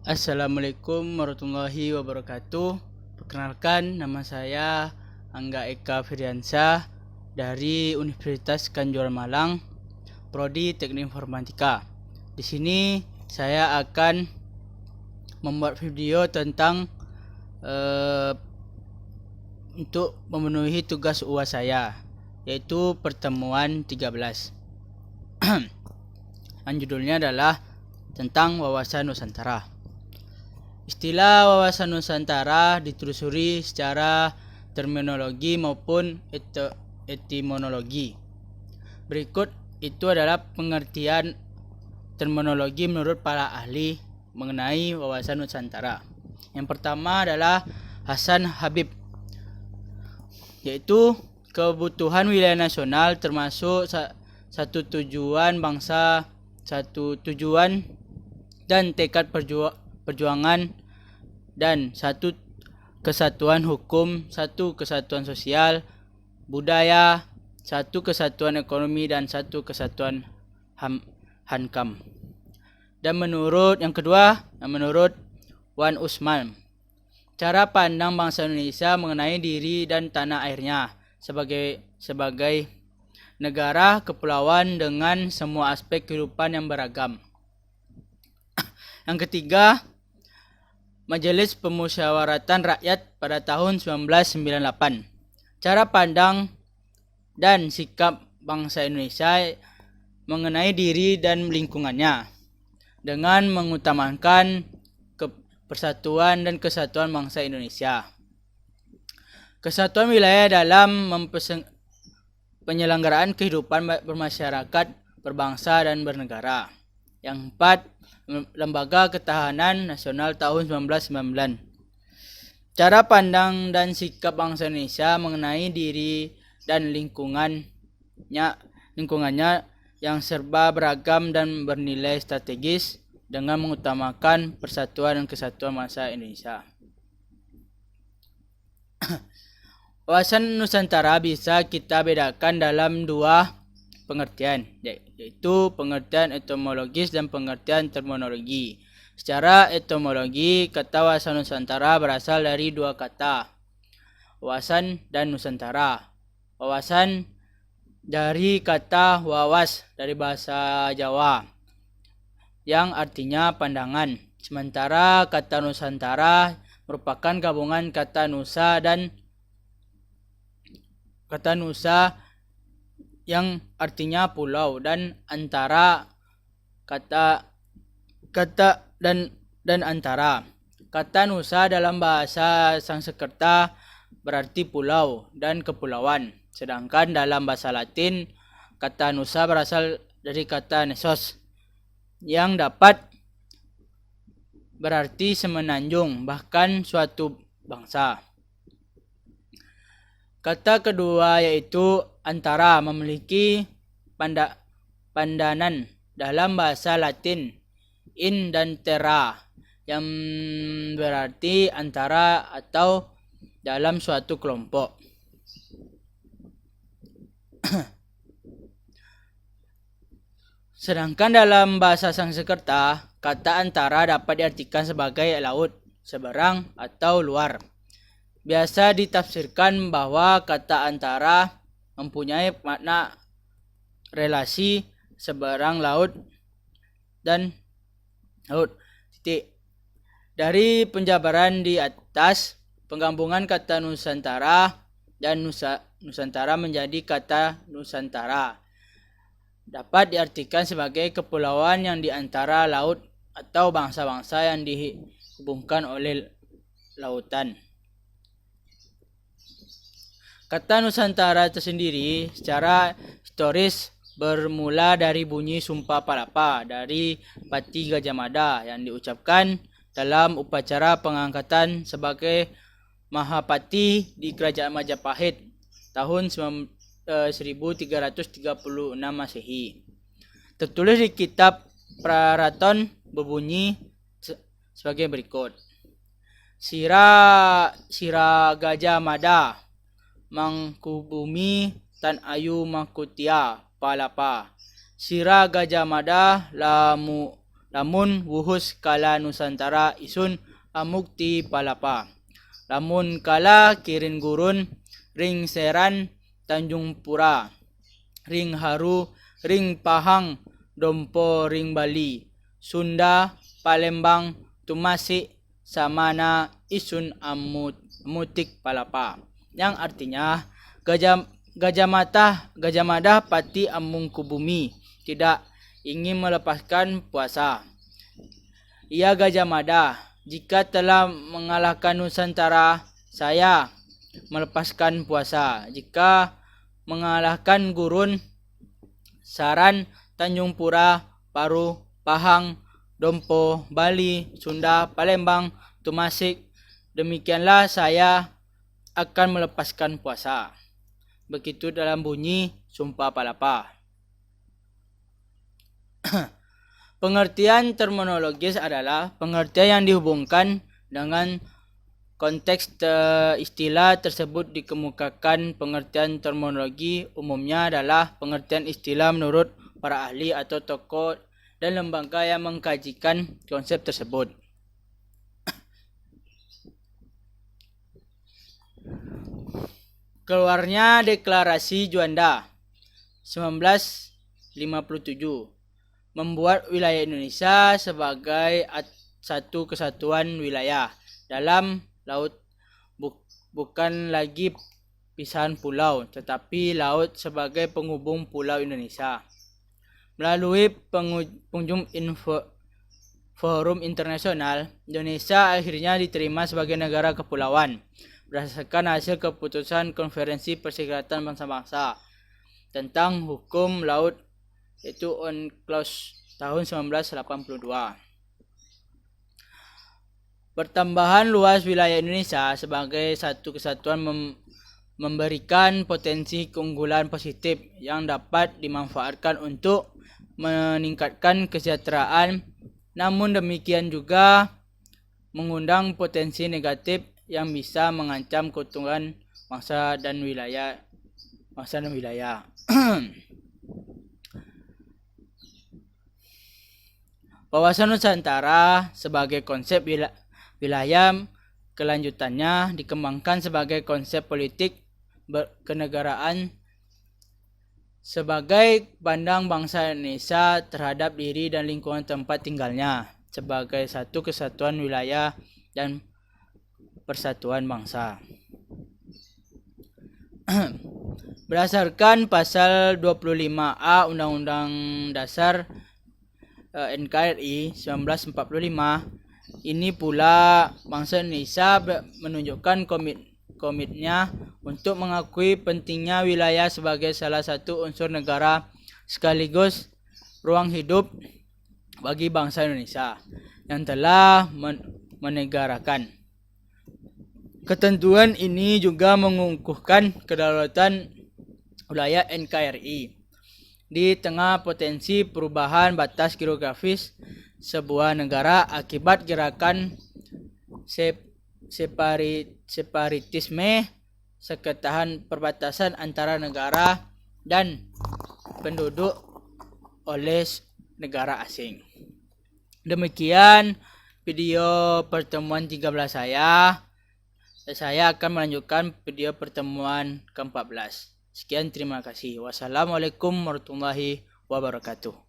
Assalamualaikum warahmatullahi wabarakatuh. Perkenalkan, nama saya Angga Eka Firdiansyah dari Universitas Kanjuruhan Malang, Prodi Teknik Informatika. Di sini saya akan membuat video tentang untuk memenuhi tugas UAS saya, yaitu pertemuan 13. Dan judulnya adalah tentang wawasan Nusantara. Istilah wawasan Nusantara ditelusuri secara terminologi maupun etimologi. Berikut itu adalah pengertian terminologi menurut para ahli mengenai wawasan Nusantara. Yang pertama adalah Hasan Habib, yaitu kebutuhan wilayah nasional termasuk satu tujuan bangsa, satu tujuan dan tekad perjuangan, dan satu kesatuan hukum, satu kesatuan sosial, budaya, satu kesatuan ekonomi, dan satu kesatuan hankam. Dan menurut Wan Usman, cara pandang bangsa Indonesia mengenai diri dan tanah airnya sebagai negara kepulauan dengan semua aspek kehidupan yang beragam. Yang ketiga, Majelis Pemusyawaratan Rakyat pada tahun 1998. Cara pandang dan sikap bangsa Indonesia mengenai diri dan lingkungannya dengan mengutamakan persatuan dan kesatuan bangsa Indonesia. Kesatuan wilayah dalam penyelenggaraan kehidupan bermasyarakat, berbangsa, dan bernegara. Yang empat, Lembaga Ketahanan Nasional tahun 1999. Cara pandang dan sikap bangsa Indonesia mengenai diri dan lingkungannya yang serba beragam dan bernilai strategis dengan mengutamakan persatuan dan kesatuan bangsa Indonesia. Wawasan Nusantara bisa kita bedakan dalam dua pengertian, yaitu pengertian etimologis dan pengertian terminologi. Secara etimologi, kata wawasan Nusantara berasal dari dua kata, wawasan dan Nusantara. Wawasan dari kata wawas dari bahasa Jawa, yang artinya pandangan. Sementara kata Nusantara merupakan gabungan kata Nusa dan kata Nusa yang artinya pulau, dan antara dan antara. Kata Nusa dalam bahasa Sanskerta berarti pulau dan kepulauan, sedangkan dalam bahasa Latin kata Nusa berasal dari kata Nesos yang dapat berarti semenanjung, bahkan suatu bangsa. Kata kedua yaitu antara memiliki pandanan dalam bahasa Latin in dan terra yang berarti antara atau dalam suatu kelompok. Sedangkan dalam bahasa Sanskerta, kata antara dapat diartikan sebagai laut, seberang, atau luar. Biasa ditafsirkan bahwa kata antara mempunyai makna relasi seberang laut dan laut. Dari penjabaran di atas, penggabungan kata Nusantara dan Nusantara menjadi kata Nusantara dapat diartikan sebagai kepulauan yang di antara laut atau bangsa-bangsa yang dihubungkan oleh lautan. Kata Nusantara tersendiri secara historis bermula dari bunyi Sumpah Palapa dari Pati Gajah Mada yang diucapkan dalam upacara pengangkatan sebagai Mahapati di Kerajaan Majapahit tahun 1336 Masehi. Tertulis di kitab Praraton berbunyi sebagai berikut. Sira Gajah Mada Mangkubumi Tan Ayu Makutia Palapa. Sira Gajah Mada Lamun wuhus kala Nusantara isun amukti palapa. Lamun kala kirin gurun ring seran Tanjung Pura. Ring Haru, ring Pahang, Dompo, ring Bali, Sunda, Palembang, Tumasik, Samana, isun amutik palapa. Yang artinya Gajah Mada pati amung ku bumi, tidak ingin melepaskan puasa. Ia Gajah Mada, jika telah mengalahkan Nusantara, saya melepaskan puasa. Jika mengalahkan gurun, Saran, Tanjung Pura, Paru, Pahang, Dompo, Bali, Sunda, Palembang, Tumasik, demikianlah saya akan melepaskan puasa. Begitu dalam bunyi Sumpah Palapa. Pengertian terminologis adalah pengertian yang dihubungkan dengan konteks istilah tersebut dikemukakan. Pengertian terminologi umumnya adalah pengertian istilah menurut para ahli atau tokoh dan lembaga yang mengkajikan konsep tersebut. Keluarnya Deklarasi Juanda 1957 membuat wilayah Indonesia sebagai satu kesatuan wilayah dalam laut, bukan lagi pisahan pulau, tetapi laut sebagai penghubung pulau Indonesia. Melalui pengunjung forum internasional, Indonesia akhirnya diterima sebagai negara kepulauan berdasarkan hasil keputusan Konferensi Perserikatan Bangsa-Bangsa tentang hukum laut, yaitu UNCLOS tahun 1982. Pertambahan luas wilayah Indonesia sebagai satu kesatuan memberikan potensi keunggulan positif yang dapat dimanfaatkan untuk meningkatkan kesejahteraan, namun demikian juga mengundang potensi negatif yang bisa mengancam keutuhan bangsa dan wilayah. Wawasan Nusantara sebagai konsep wilayah kelanjutannya dikembangkan sebagai konsep politik kenegaraan sebagai pandang bangsa Indonesia terhadap diri dan lingkungan tempat tinggalnya sebagai satu kesatuan wilayah dan persatuan bangsa. Berdasarkan pasal 25A Undang-Undang Dasar NKRI 1945, ini pula bangsa Indonesia menunjukkan komitnya untuk mengakui pentingnya wilayah sebagai salah satu unsur negara sekaligus ruang hidup bagi bangsa Indonesia yang telah menegarakan. Ketentuan ini juga mengukuhkan kedaulatan wilayah NKRI di tengah potensi perubahan batas geografis sebuah negara akibat gerakan separatisme, seketahan perbatasan antara negara dan penduduk oleh negara asing. Demikian video pertemuan 13 saya. Saya akan melanjutkan video pertemuan ke-14. Sekian, terima kasih. Wassalamualaikum warahmatullahi wabarakatuh.